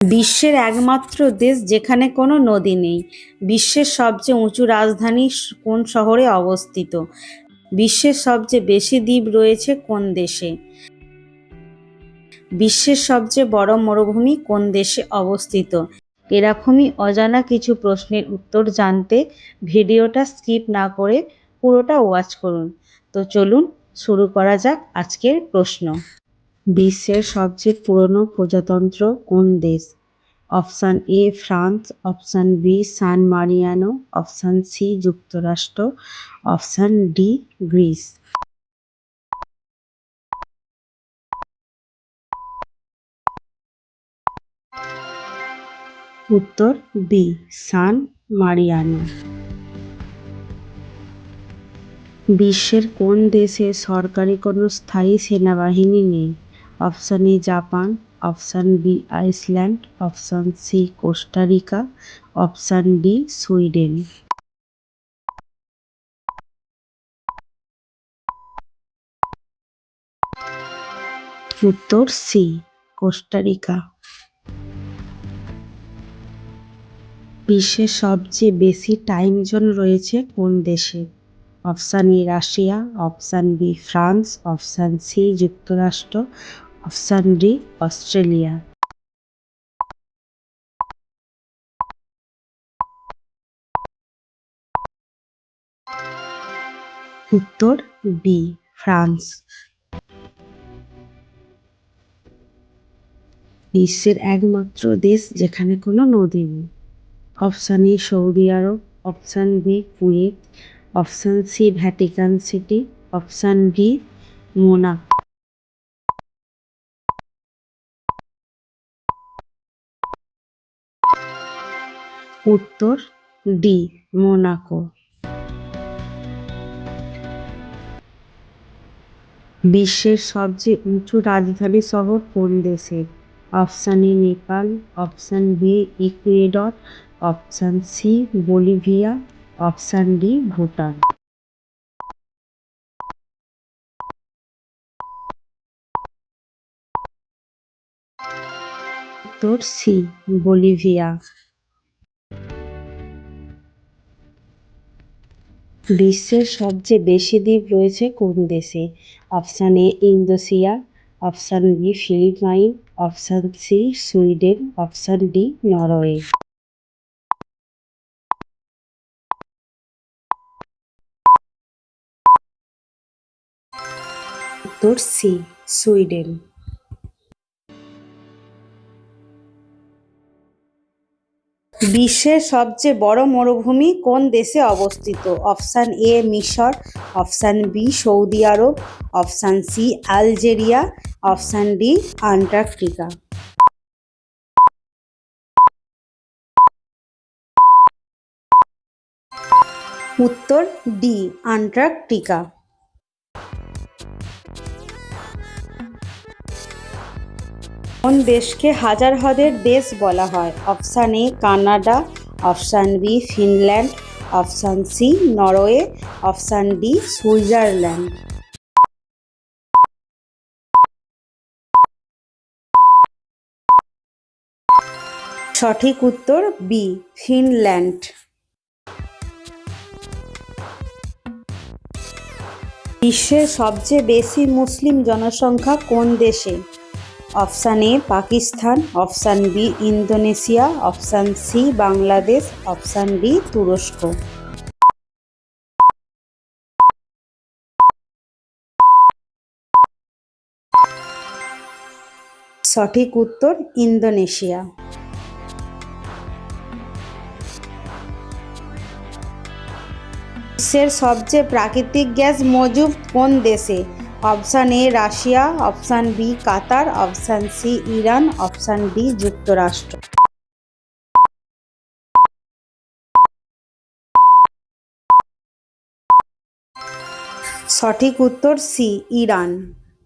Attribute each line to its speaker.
Speaker 1: বিশ্বের একমাত্র দেশ যেখানে কোনো নদী নেই। বিশ্বের সবচেয়ে উঁচু রাজধানী কোন শহরে অবস্থিত? বিশ্বের সবচেয়ে বেশি দ্বীপ রয়েছে কোন দেশে? বিশ্বের সবচেয়ে বড় মরুভূমি কোন দেশে অবস্থিত? এরকমই অজানা কিছু প্রশ্নের উত্তর জানতে ভিডিওটা স্কিপ না করে পুরোটা ওয়াচ করুন। তো চলুন শুরু করা যাক আজকের প্রশ্ন। বিশ্বের সবচেয়ে পুরনো প্রজাতন্ত্র কোন দেশ? Option A France, option B San Marino, option C যুক্তরাষ্ট্র, অপশান ডি গ্রিস। উত্তর বি সান মারিয়ানো। বিশ্বের কোন দেশে সরকারি কোনো স্থায়ী সেনাবাহিনী নেই? Option A Japan, option B Iceland, option C Costa Rica, option D Sweden. উত্তর সি কোস্টারিকা। বিশ্বের সবচেয়ে বেশি টাইম জোন রয়েছে কোন দেশে? Option A Russia, option B France, option C যুক্তরাষ্ট্র, অপশান ডি অস্ট্রেলিয়া। উত্তর বি ফ্রান্স। বিশ্বের একমাত্র দেশ যেখানে কোনো নদী নেই। Option A Saudi Arab, option B Kuwait, option C Vatican City, option D Monaco. উত্তর ডি মোনাকো। বিশ্বের সবচেয়ে উঁচু রাজধানী শহর কোন দেশে? Option A Nepal, option B Ecuador, option C Bolivia, option D Bhutan. উত্তর সি বলিভিয়া। বিশ্বের সবচেয়ে বেশি দ্বীপ রয়েছে কোন দেশে? Option A Indonesia, option B Philippine, option C Sweden, option D Norway. উত্তর সি সুইডেন। বিশ্বের সবচেয়ে বড় মরুভূমি কোন দেশে অবস্থিত? অপশান এ মিশর, অপশান বি সৌদি আরব, option C Algeria, option D Antarctica. উত্তর ডি আন্টার্কটিকা। কোন দেশকে হাজার হ্রদের দেশ বলা হয়? Option A Canada, option B Finland, option C Norway, option D Switzerland. সঠিক উত্তর বি ফিনল্যান্ড। বিশ্বের সবচেয়ে বেশি মুসলিম জনসংখ্যা কোন দেশে? Option A Pakistan, option B Indonesia, option C Bangladesh, option D তুরস্ক। সঠিক উত্তর ইন্দোনেশিয়া। বিশ্বের সবচেয়ে প্রাকৃতিক গ্যাস মজুদ কোন দেশে? Option A Russia, option B Qatar, option C Iran, option D যুক্তরাষ্ট্র। সঠিক উত্তর সি ইরান।